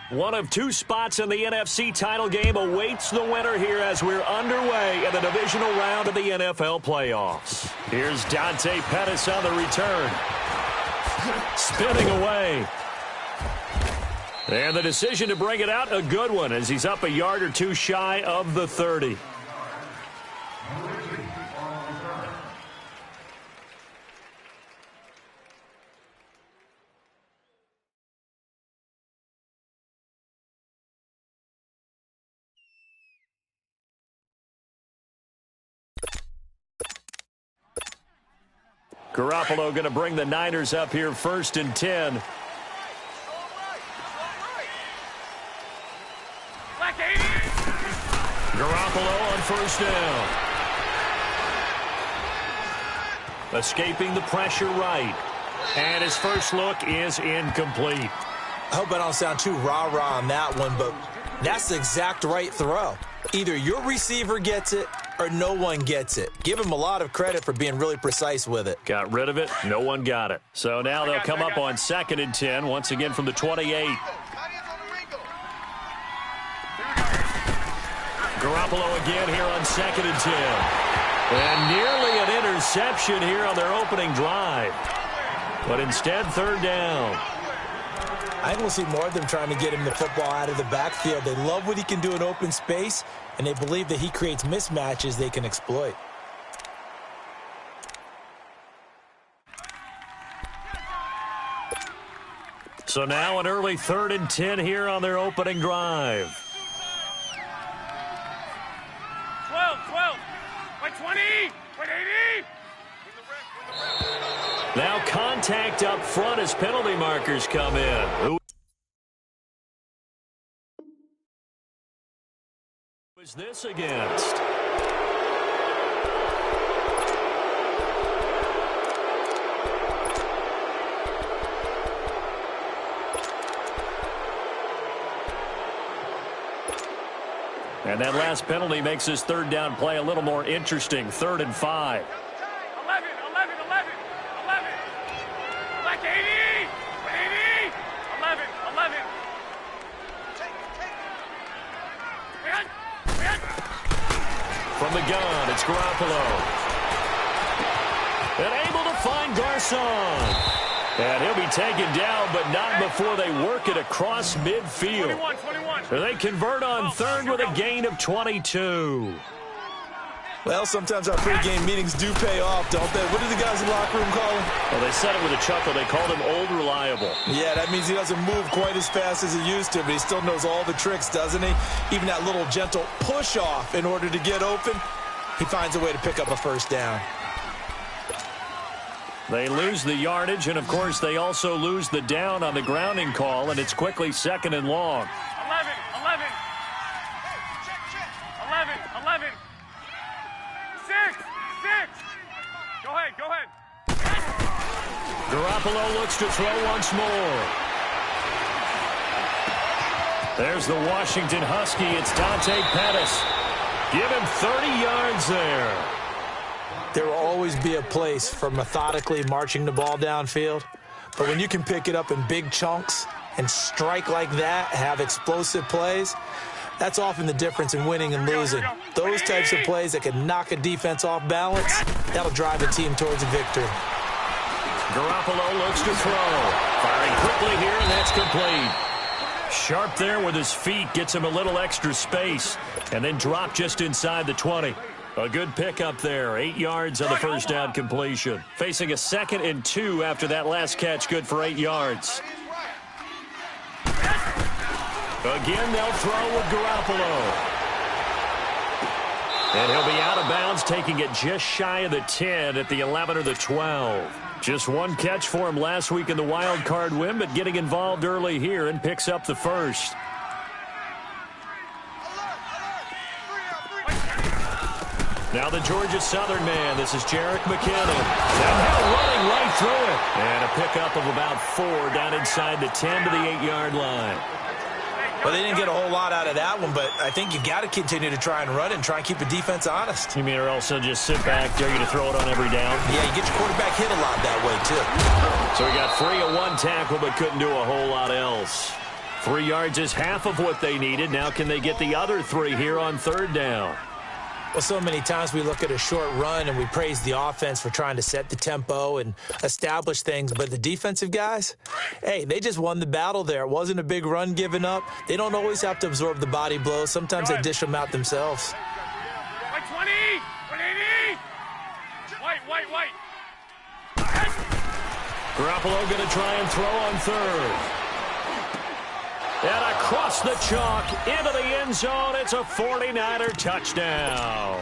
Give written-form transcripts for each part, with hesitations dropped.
One of two spots in the NFC title game awaits the winner here as we're underway in the divisional round of the NFL playoffs. Here's Dante Pettis on the return. Spinning away. And the decision to bring it out, a good one, as he's up a yard or two shy of the 30. Garoppolo going to bring the Niners up here 1st and 10. Garoppolo on 1st down. Escaping the pressure right. And his first look is incomplete. I hope I don't sound too rah-rah on that one, but that's the exact right throw. Either your receiver gets it or no one gets it. Give him a lot of credit for being really precise with it. Got rid of it. No one got it. So now they'll come up on 2nd and 10, once again from the 28. Garoppolo again here on 2nd and 10. And nearly an interception here on their opening drive. But instead, 3rd down. I think we'll see more of them trying to get him the football out of the backfield. They love what he can do in open space, and they believe that he creates mismatches they can exploit. So now an early 3rd and 10 here on their opening drive. 12, by 20, by 80. Now contact up front as penalty markers come in. Who is this against? And that last penalty makes his 3rd down play a little more interesting. 3rd and 5. 11. Like 80. 80. 11. From the gun, it's Garoppolo. And able to find Garcon. And he'll be taken down, but not before they work it across midfield. 21. So they convert on 3rd with a gain of 22. Well, sometimes our pregame meetings do pay off, don't they? What do the guys in the locker room call him? Well, they said it with a chuckle. They called him Old Reliable. Yeah, that means he doesn't move quite as fast as he used to, but he still knows all the tricks, doesn't he? Even that little gentle push-off in order to get open, he finds a way to pick up a 1st down. They lose the yardage, and, of course, they also lose the down on the grounding call, and it's quickly 2nd and long. 11. 6. Go ahead. Garoppolo looks to throw once more. There's the Washington Husky. It's Dante Pettis. Give him 30 yards there. There will always be a place for methodically marching the ball downfield. But when you can pick it up in big chunks and strike like that, have explosive plays, that's often the difference in winning and losing. Those types of plays that can knock a defense off balance, that'll drive a team towards a victory. Garoppolo looks to throw. Firing quickly here, and that's complete. Sharp there with his feet, gets him a little extra space, and then drop just inside the 20. A good pickup there, 8 yards on the 1st down completion. Facing a 2nd and 2 after that last catch, good for 8 yards. Again, they'll throw with Garoppolo. And he'll be out of bounds, taking it just shy of the 10 at the 11 or the 12. Just one catch for him last week in the wild card win, but getting involved early here and picks up the 1st. Now the Georgia Southern man. This is Jerick McKinnon. Now running right through it. And a pickup of about 4 down inside the 10 to the 8-yard line. Well, they didn't get a whole lot out of that one, but I think you got to continue to try and run and try and keep the defense honest. You mean, or else they'll just sit back, dare you to throw it on every down? Yeah, you get your quarterback hit a lot that way, too. So he got free of one tackle, but couldn't do a whole lot else. 3 yards is half of what they needed. Now can they get the other 3 here on 3rd down? Well, so many times we look at a short run and we praise the offense for trying to set the tempo and establish things. But the defensive guys, hey, they just won the battle there. It wasn't a big run given up. They don't always have to absorb the body blows. Sometimes they dish them out themselves. White 20! 180! White! Garoppolo going to try and throw on 3rd. And across the chalk, into the end zone, it's a 49er touchdown.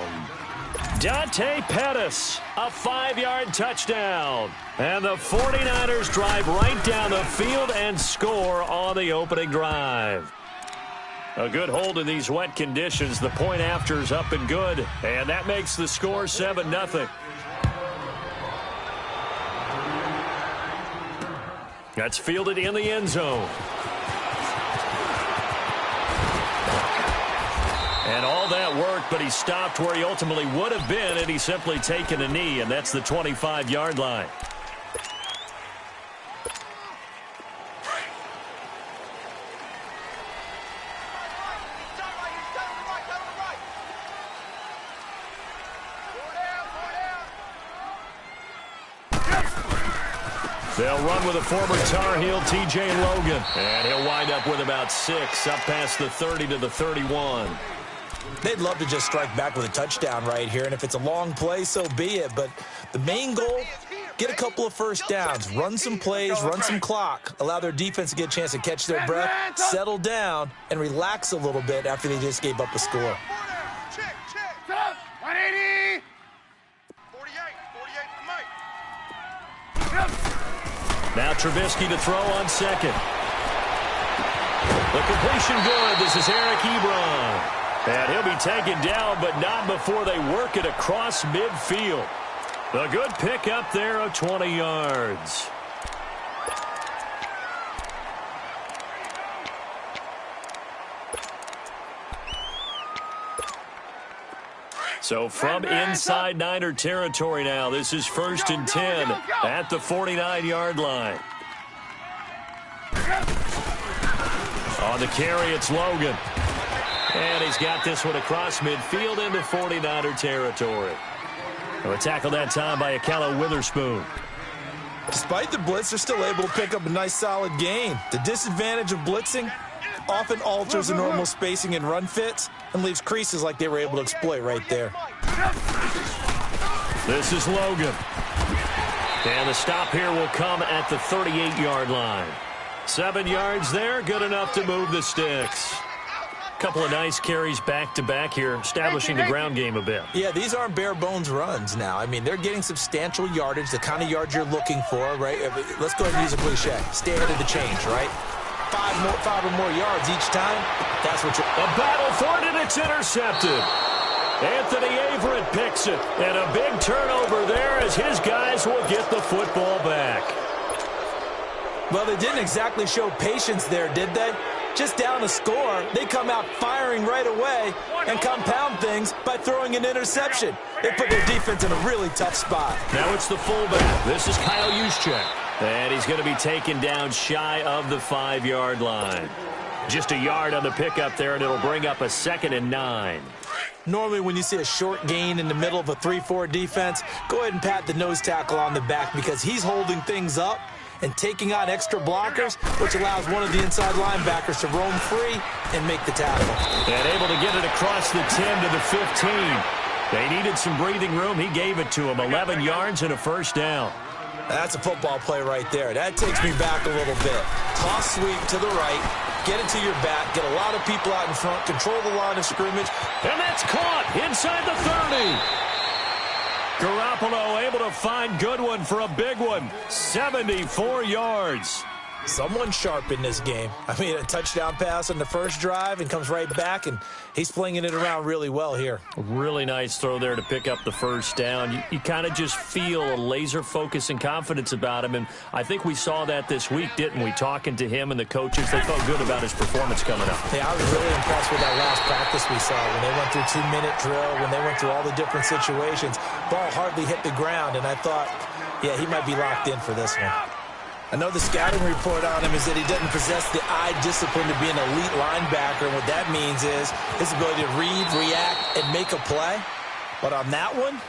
Dante Pettis, a 5-yard touchdown. And the 49ers drive right down the field and score on the opening drive. A good hold in these wet conditions. The point after is up and good. And that makes the score 7-0. That's fielded in the end zone. And all that worked, but he stopped where he ultimately would have been had he simply taken a knee, and that's the 25-yard line. They'll run with a former Tar Heel, T.J. Logan. And he'll wind up with about 6, up past the 30 to the 31. They'd love to just strike back with a touchdown right here, and if it's a long play, so be it. But the main goal, get a couple of first downs, run some plays, run some clock, allow their defense to get a chance to catch their breath, settle down, and relax a little bit after they just gave up a score. 180! 48 for Mike. Now Trubisky to throw on 2nd. The completion good. This is Eric Ebron. And he'll be taken down, but not before they work it across midfield. A good pick up there of 20 yards. So from inside Niner territory now, this is 1st and 10 at the 49-yard line. On the carry, it's Logan. And he's got this one across midfield into 49er territory. A tackle that time by Akello Witherspoon. Despite the blitz, they're still able to pick up a nice solid gain. The disadvantage of blitzing often alters the normal spacing and run fits and leaves creases like they were able to exploit right there. This is Logan. And the stop here will come at the 38-yard line. 7 yards there, good enough to move the sticks. Couple of nice carries back-to-back here, establishing the ground game a bit. Yeah, these aren't bare-bones runs now. I mean, they're getting substantial yardage, the kind of yards you're looking for, right? Let's go ahead and use a cliche. Stay ahead of the change, right? 5 or more yards each time, that's what you're... A battle for it, and it's intercepted. Anthony Averett picks it, and a big turnover there as his guys will get the football back. Well, they didn't exactly show patience there, did they? Just down a score, they come out firing right away and compound things by throwing an interception. They put their defense in a really tough spot. Now it's the fullback. This is Kyle Juszczyk. And he's going to be taken down shy of the 5-yard line. Just a yard on the pickup there, and it'll bring up a 2nd and 9. Normally when you see a short gain in the middle of a 3-4 defense, go ahead and pat the nose tackle on the back because he's holding things up and taking on extra blockers, which allows one of the inside linebackers to roam free and make the tackle. And able to get it across the 10 to the 15. They needed some breathing room. He gave it to him. 11 yards and a 1st down. That's a football play right there. That takes me back a little bit. Toss sweep to the right, get it to your back, get a lot of people out in front, control the line of scrimmage. And that's caught inside the 30. Garoppolo able to find Goodwin for a big one. 74 yards. Someone sharp in this game. I mean, a touchdown pass on the first drive and comes right back, and he's flinging it around really well here. A really nice throw there to pick up the 1st down. You kind of just feel a laser focus and confidence about him, and I think we saw that this week, didn't we? Talking to him and the coaches, they felt good about his performance coming up. Yeah, I was really impressed with that last practice we saw when they went through 2-minute drill, when they went through all the different situations. Ball hardly hit the ground, and I thought, yeah, he might be locked in for this one. I know the scouting report on him is that he doesn't possess the eye discipline to be an elite linebacker. And what that means is his ability to read, react, and make a play. But on that one,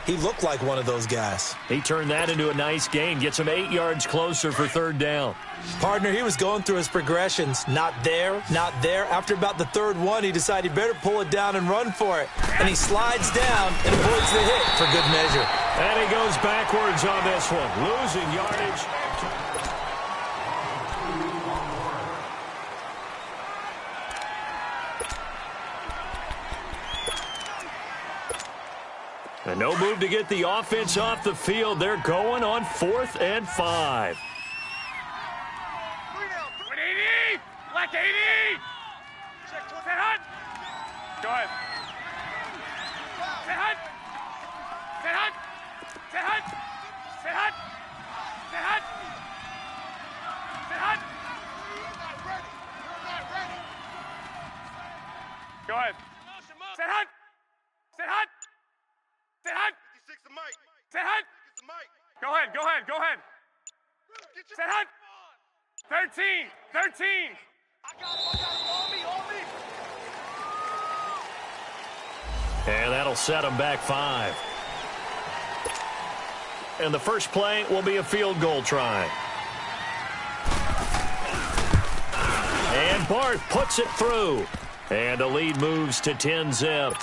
he looked like one of those guys. He turned that into a nice gain, gets him 8 yards closer for third down. Partner, he was going through his progressions. Not there, not there. After about the third one, he decided he better pull it down and run for it. And he slides down and avoids the hit for good measure. And he goes backwards on this one, losing yardage. And no move to get the offense off the field. They're going on 4th and 5. 180! Left 80! Set hunt! Go ahead. Set hunt! Set hunt! Set hunt! Set hunt! Set hunt! Set hunt! Go ahead. Set hunt! Set hunt! Set hunt! 56 to Mike. Set hunt! 56 to Mike. Go ahead, go ahead, go ahead. Set hunt! 13! 13! I got him. On me. And that'll set them back 5. And the first play will be a field goal try. And Barth puts it through. And the lead moves to 10-zip.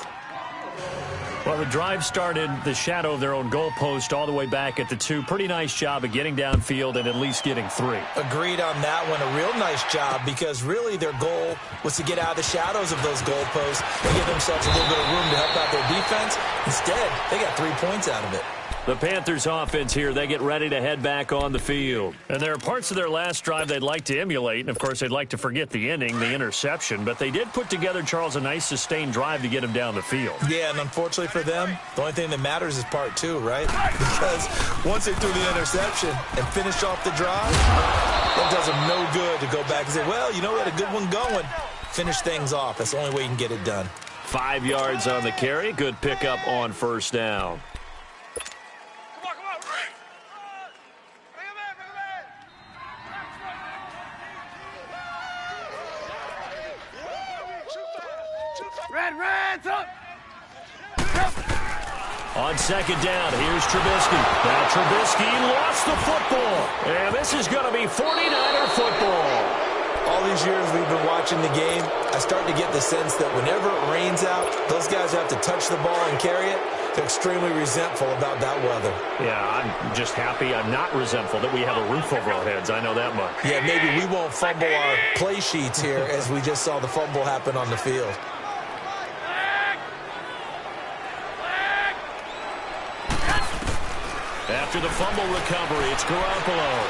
Well, the drive started the shadow of their own goalpost all the way back at the 2. Pretty nice job of getting downfield and at least getting 3. Agreed on that one. A real nice job because really their goal was to get out of the shadows of those goalposts and give themselves a little bit of room to help out their defense. Instead, they got 3 points out of it. The Panthers offense here, they get ready to head back on the field. And there are parts of their last drive they'd like to emulate. And, of course, they'd like to forget the inning, the interception. But they did put together, Charles, a nice sustained drive to get him down the field. Yeah, and unfortunately for them, the only thing that matters is part 2, right? Because once they threw the interception and finished off the drive, that does them no good to go back and say, well, you know, we had a good one going. Finish things off. That's the only way you can get it done. 5 yards on the carry. Good pickup on first down. Red, up! On second down, here's Trubisky. Now Trubisky lost the football. And this is going to be 49er football. All these years we've been watching the game, I start to get the sense that whenever it rains out, those guys have to touch the ball and carry it. They're extremely resentful about that weather. Yeah, I'm just happy I'm not resentful that we have a roof over our heads. I know that much. Yeah, maybe we won't fumble our play sheets here as we just saw the fumble happen on the field. After the fumble recovery, it's Garoppolo.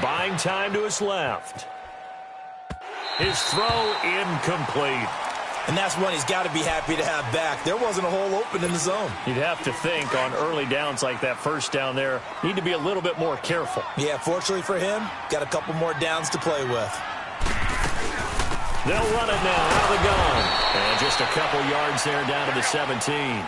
Buying time to his left. His throw incomplete. And that's one he's got to be happy to have back. There wasn't a hole open in the zone. You'd have to think on early downs like that first down there, need to be a little bit more careful. Yeah, fortunately for him, got a couple more downs to play with. They'll run it now out of the gun. And just a couple yards there down to the 17.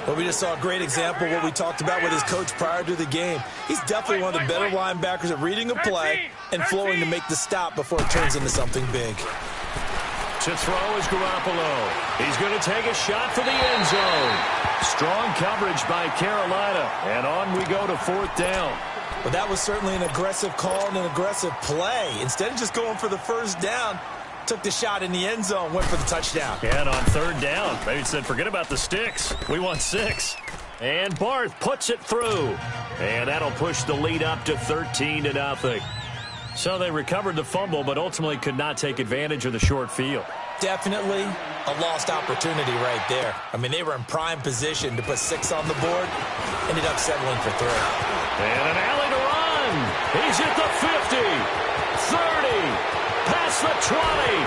Well, we just saw a great example of what we talked about with his coach prior to the game. He's definitely one of the better linebackers at reading a play and flowing to make the stop before it turns into something big. To throw is Garoppolo. He's going to take a shot for the end zone. Strong coverage by Carolina. And on we go to 4th down. Well, that was certainly an aggressive call and an aggressive play. Instead of just going for the first down, took the shot in the end zone, went for the touchdown. And on 3rd down, maybe said, forget about the sticks. We want 6. And Barth puts it through. And that'll push the lead up to 13-0. So they recovered the fumble, but ultimately could not take advantage of the short field. Definitely a lost opportunity right there. I mean, they were in prime position to put 6 on the board. Ended up settling for 3. And an alley to run. He's at the 50, 30, past the 20.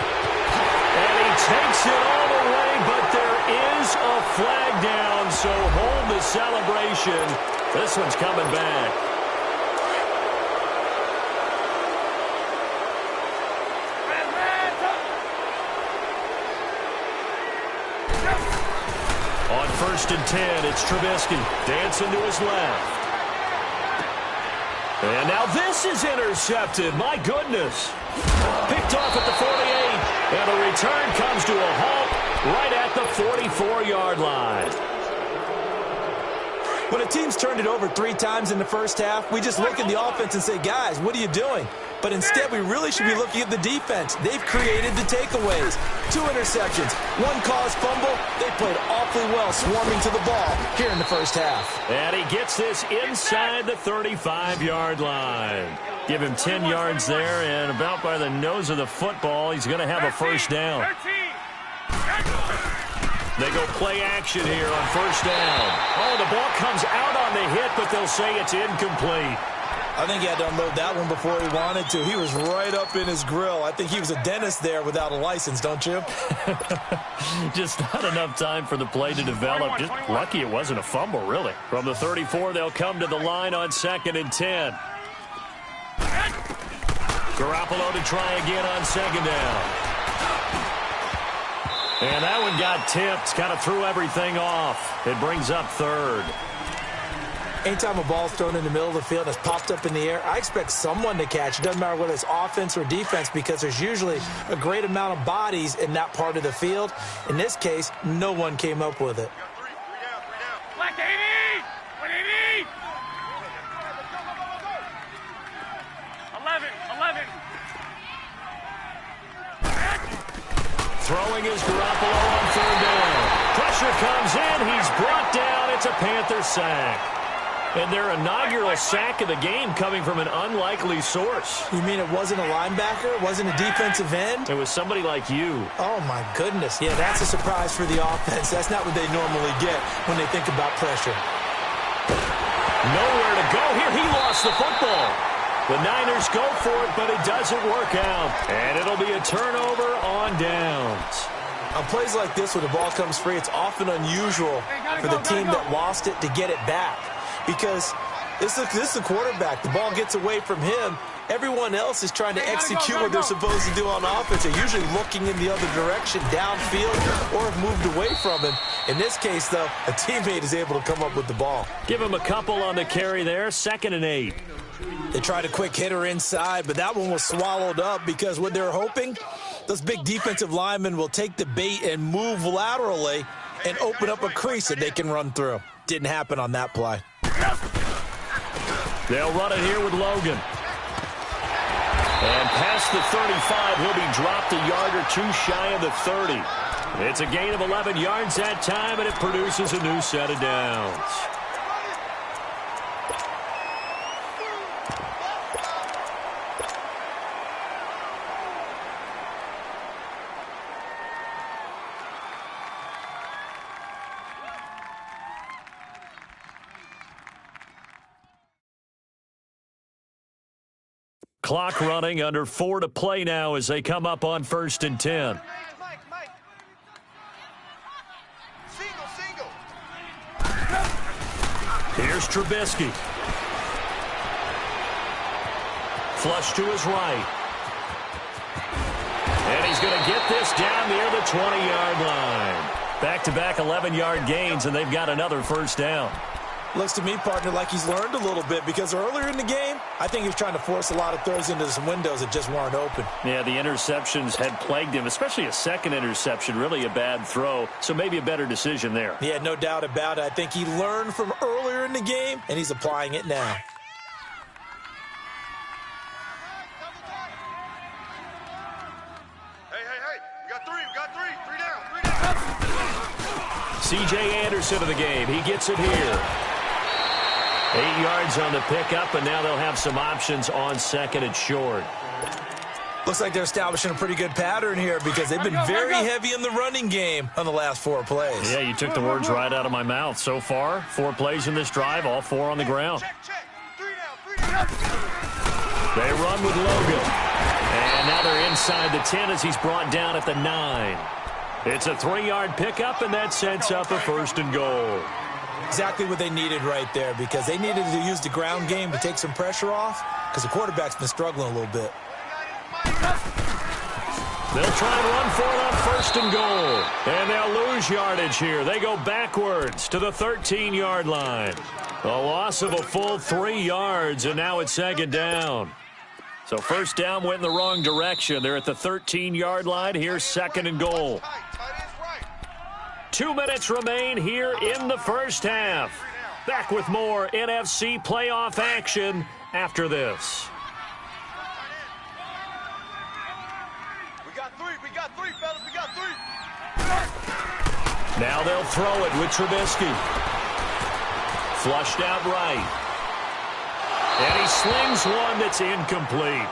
And he takes it all the way, but there is a flag down, so hold the celebration. This one's coming back. On 1st and 10, it's Trubisky dancing to his left. And now this is intercepted. My goodness. Picked off at the 48. And the return comes to a halt right at the 44-yard line. When a team's turned it over 3 times in the first half, we just look at the offense and say, guys, what are you doing? But instead, we really should be looking at the defense. They've created the takeaways. 2 interceptions, 1 caused fumble. They played awfully well swarming to the ball here in the first half. And he gets this inside the 35-yard line. Give him 10 yards there, and about by the nose of the football, he's going to have a first down. They go play action here on first down. Oh, the ball comes out on the hit, but they'll say it's incomplete. I think he had to unload that one before he wanted to. He was right up in his grill. I think he was a dentist there without a license, don't you? Just not enough time for the play to develop. Just lucky it wasn't a fumble, really. From the 34, they'll come to the line on 2nd and 10. Garoppolo to try again on 2nd down. And that one got tipped, kind of threw everything off. It brings up 3rd. Anytime a ball's thrown in the middle of the field and it's popped up in the air, I expect someone to catch. It doesn't matter whether it's offense or defense because there's usually a great amount of bodies in that part of the field. In this case, no one came up with it. Black 80! 180! 11. Throwing is Garoppolo on 3rd down. Pressure comes in. He's brought down. It's a Panther sack. And their inaugural sack of the game coming from an unlikely source. You mean it wasn't a linebacker? It wasn't a defensive end? It was somebody like you. Oh, my goodness. Yeah, that's a surprise for the offense. That's not what they normally get when they think about pressure. Nowhere to go here. He lost the football. The Niners go for it, but it doesn't work out. And it'll be a turnover on downs. On plays like this, when the ball comes free, it's often unusual for the team that lost it to get it back. Because this is the quarterback. The ball gets away from him. Everyone else is trying to execute what they're supposed to do on offense. They're usually looking in the other direction, downfield, or have moved away from him. In this case, though, a teammate is able to come up with the ball. Give him a couple on the carry there. 2nd and 8. They tried a quick hitter inside, but that one was swallowed up because what they're hoping, those big defensive linemen will take the bait and move laterally and open up a crease that they can run through. Didn't happen on that play. They'll run it here with Logan. And past the 35, he'll be dropped a yard or 2 shy of the 30. It's a gain of 11 yards that time, and it produces a new set of downs. Clock running, under 4 to play now as they come up on 1st and 10. Mike. Single. Here's Trubisky. Flush to his right. And he's going to get this down near the 20-yard line. Back-to-back 11-yard gains, and they've got another first down. Looks to me, partner, like he's learned a little bit because earlier in the game, I think he was trying to force a lot of throws into some windows that just weren't open. Yeah, the interceptions had plagued him, especially a second interception, really a bad throw, so maybe a better decision there. Yeah, no doubt about it. I think he learned from earlier in the game, and he's applying it now. Hey. We got three. Three down. C.J. Anderson of the game. He gets it here. 8 yards on the pickup, and now they'll have some options on 2nd and short. Looks like they're establishing a pretty good pattern here because they've been very heavy in the running game on the last 4 plays. Yeah, you took the words right out of my mouth. So far, 4 plays in this drive, all 4 on the ground. Check. 3 down. They run with Logan. And now they're inside the 10 as he's brought down at the 9. It's a 3-yard pickup, and that sets up a 1st and goal. Exactly what they needed right there because they needed to use the ground game to take some pressure off because the quarterback's been struggling a little bit. They'll try and run for it on 1st and goal. And they'll lose yardage here. They go backwards to the 13-yard line. A loss of a full 3 yards, and now it's 2nd down. So 1st down went in the wrong direction. They're at the 13-yard line. Here's 2nd and goal. 2 minutes remain here in the first half. Back with more NFC playoff action after this. We got three, fellas. We got 3. Now they'll throw it with Trubisky. Flushed out right. And he slings one that's incomplete.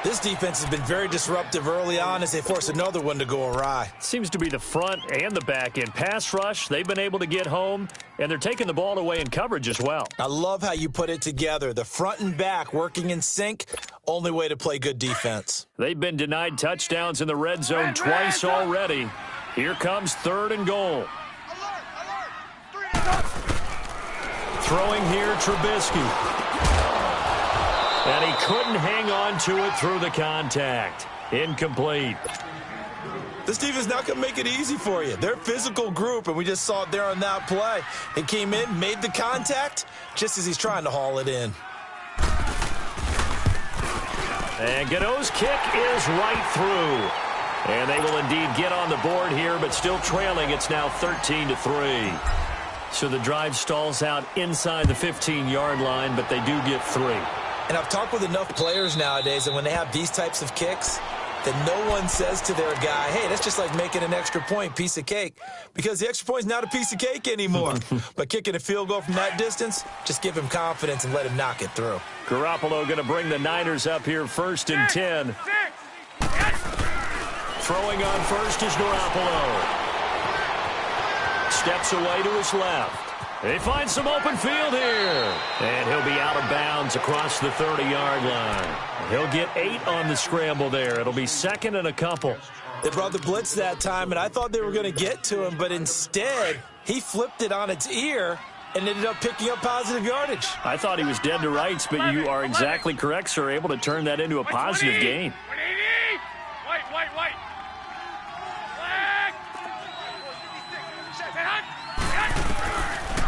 This defense has been very disruptive early on as they force another one to go awry. Seems to be the front and the back end. Pass rush, they've been able to get home, and they're taking the ball away in coverage as well. I love how you put it together. The front and back working in sync, only way to play good defense. They've been denied touchdowns in the red zone twice already. Here comes 3rd and goal. Throwing here, Trubisky. And he couldn't hang on to it through the contact. Incomplete. This defense not going to make it easy for you. They're a physical group, and we just saw it there on that play. He came in, made the contact, just as he's trying to haul it in. And Godot's kick is right through. And they will indeed get on the board here, but still trailing. It's now 13-3. So the drive stalls out inside the 15-yard line, but they do get 3. And I've talked with enough players nowadays, and when they have these types of kicks, that no one says to their guy, hey, that's just like making an extra point, piece of cake. Because the extra point is not a piece of cake anymore. But kicking a field goal from that distance, just give him confidence and let him knock it through. Garoppolo going to bring the Niners up here 1st and 10. Throwing on 1st is Garoppolo. Steps away to his left. They find some open field here. And he'll be out of bounds across the 30-yard line. He'll get 8 on the scramble there. It'll be 2nd and a couple. They brought the blitz that time, and I thought they were going to get to him, but instead, he flipped it on its ear and ended up picking up positive yardage. I thought he was dead to rights, but you are exactly correct, sir. Able to turn that into a positive gain. 180. White.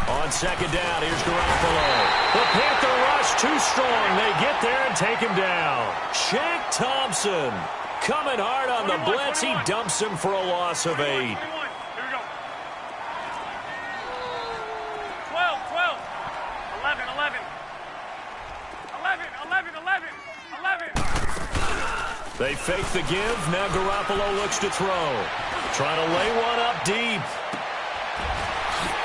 On 2nd down, here's Garoppolo. The Panther rush too strong. They get there and take him down. Shaq Thompson coming hard on the blitz. He dumps him for a loss of 8. Here we go. 12. 11. They fake the give. Now Garoppolo looks to throw. Trying to lay one up deep.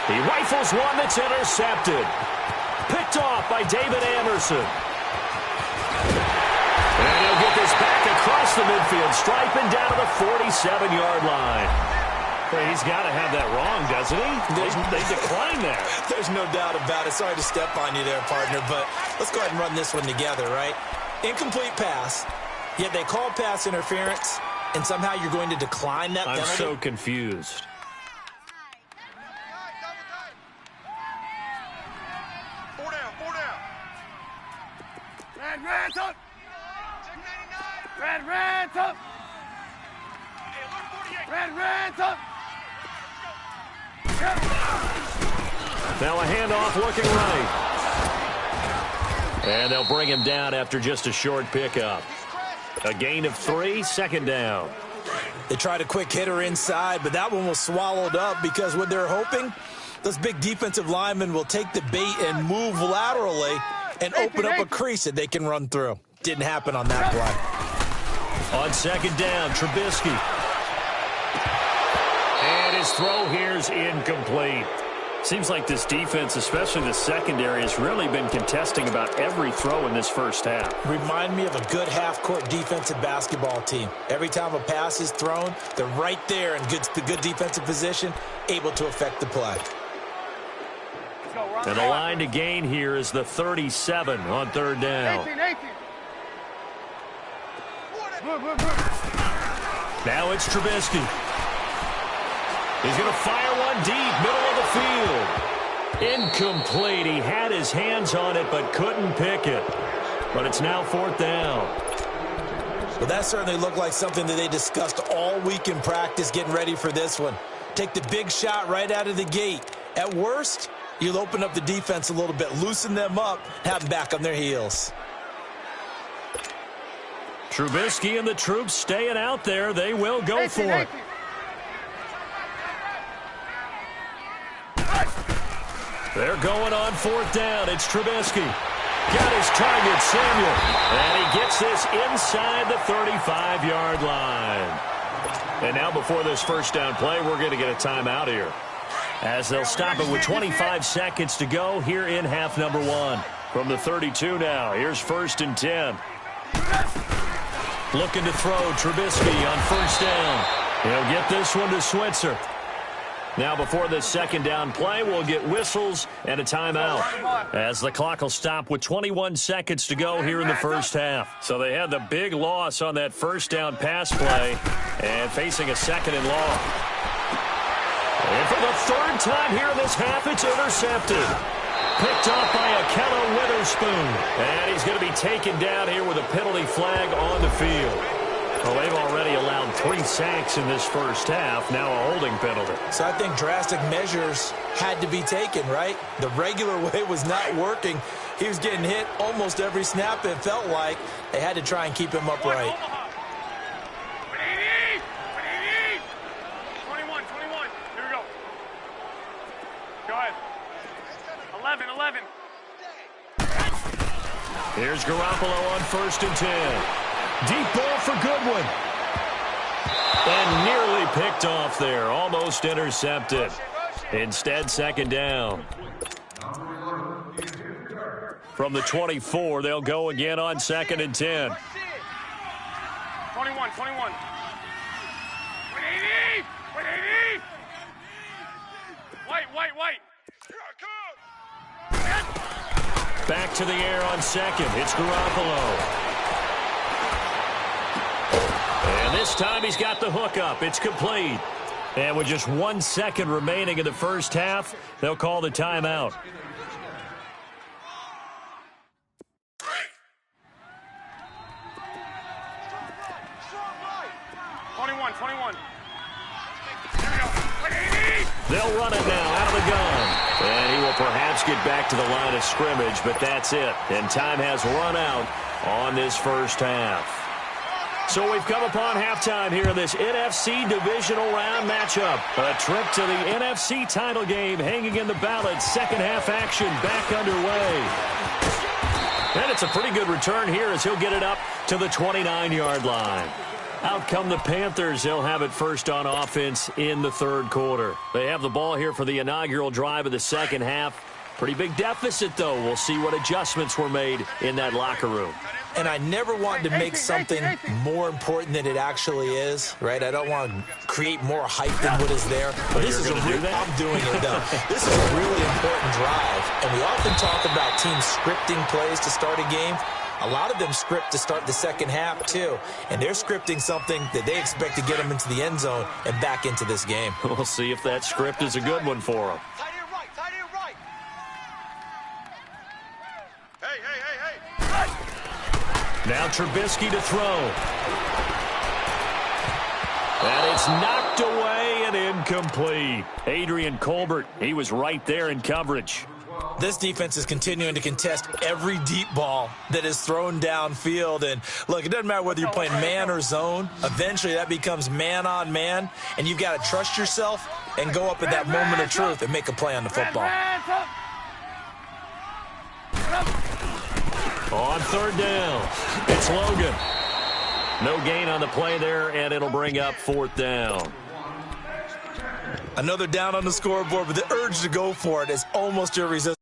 He rifles one that's intercepted. Picked off by David Anderson. And he'll get this back across the midfield stripe and down to the 47-yard line. Well, he's got to have that wrong, doesn't he? They decline that. There's no doubt about it. Sorry to step on you there, partner, but let's go ahead and run this one together, right? Incomplete pass, yet they call pass interference, and somehow you're going to decline that penalty? I'm so confused. Red up! Red up! Red up! Now a handoff looking right. And they'll bring him down after just a short pickup. A gain of 3, 2nd down. They tried a quick hitter inside, but that one was swallowed up because what they're hoping, those big defensive linemen will take the bait and move laterally and open up a crease that they can run through. Didn't happen on that play. On 2nd down, Trubisky. And his throw here's incomplete. Seems like this defense, especially the secondary, has really been contesting about every throw in this first half. Remind me of a good half-court defensive basketball team. Every time a pass is thrown, they're right there in good defensive position, able to affect the play. And the line to gain here is the 37 on 3rd down. 18. Now it's Trubisky. He's going to fire one deep, middle of the field. Incomplete. He had his hands on it but couldn't pick it. But it's now 4th down. Well, that certainly looked like something that they discussed all week in practice getting ready for this one. Take the big shot right out of the gate. At worst, you'll open up the defense a little bit, loosen them up, have them back on their heels. Trubisky and the troops staying out there. They will go for it. They're going on fourth down. It's Trubisky. Got his target, Samuel. And he gets this inside the 35-yard line. And now before this first down play, we're going to get a timeout here, as they'll stop it with 25 seconds to go here in half number one. From the 32 now, here's 1st and 10. Looking to throw, Trubisky on first down. He'll get this one to Switzer. Now before this second down play, we'll get whistles and a timeout, as the clock will stop with 21 seconds to go here in the first half. So they had the big loss on that first down pass play and facing a second and long. And for the third time here in this half, it's intercepted. Picked off by Akello Witherspoon. And he's going to be taken down here with a penalty flag on the field. Well, they've already allowed 3 sacks in this first half, now a holding penalty. So I think drastic measures had to be taken, right? The regular way was not working. He was getting hit almost every snap, it felt like. They had to try and keep him upright. 21. Here we go. Go ahead. 11. Here's Garoppolo on 1st and 10. Deep ball for Goodwin. And nearly picked off there. Almost intercepted. Instead, second down. From the 24, they'll go again on 2nd and 10. 21. 180. White. Back to the air on second. It's Garoppolo. And this time he's got the hook up. It's complete. And with just 1 second remaining in the first half, they'll call the timeout. 21. They'll run it now out of the gun. And he will perhaps get back to the line of scrimmage, but that's it. And time has run out on this first half. So we've come upon halftime here in this NFC divisional round matchup. A trip to the NFC title game hanging in the balance. Second half action back underway. And it's a pretty good return here as he'll get it up to the 29-yard line. Out come the Panthers. They'll have it first on offense in the third quarter. They have the ball here for the inaugural drive of the second half. Pretty big deficit, though. We'll see what adjustments were made in that locker room. And I never wanted to make something more important than it actually is, right? I don't want to create more hype than what is there. But this is I'm doing it, though. This is a really important drive. And we often talk about teams scripting plays to start a game. A lot of them script to start the second half, too. And they're scripting something that they expect to get them into the end zone and back into this game. We'll see if that script is a good one for them. Tight end right. Hey. Now Trubisky to throw. And it's knocked away and incomplete. Adrian Colbert, he was right there in coverage. This defense is continuing to contest every deep ball that is thrown downfield. And, look, it doesn't matter whether you're playing man or zone. Eventually that becomes man on man, and you've got to trust yourself and go up at that moment of truth and make a play on the football. On third down, it's Logan. No gain on the play there, and it'll bring up fourth down. Another down on the scoreboard, but the urge to go for it is almost irresistible.